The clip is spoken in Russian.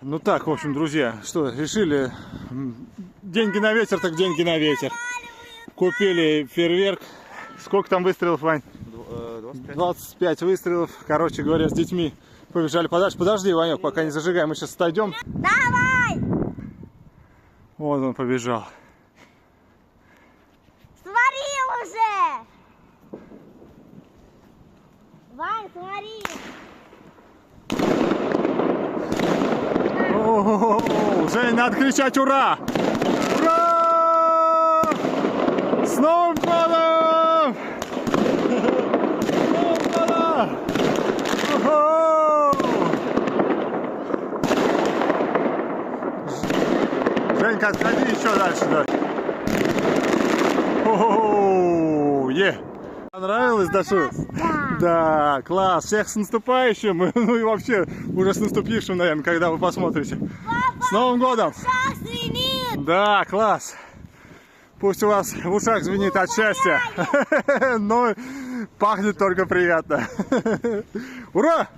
Ну так, в общем, друзья, что, решили, деньги на ветер, так деньги на ветер. Купили фейерверк. Сколько там выстрелов, Вань? 25. 25 выстрелов. Короче говоря, с детьми побежали подальше. Подожди, Ванек, пока не зажигаем, мы сейчас отойдем. Давай! Вот он побежал. Смотри уже! Вань, смотри! О-о-о-о! Жень, надо кричать ура! Ура! С Новым годом! С Новым годом! О-хо! Женька, отходи еще дальше, да. О-о-о! Понравилось, Дашу? Да, класс. Всех с наступающим. Ну и вообще, уже с наступившим, наверное, когда вы посмотрите. Папа, С Новым годом! шаг звенит! Да, класс. Пусть у вас в ушах звенит от счастья. Но пахнет только приятно. Ура!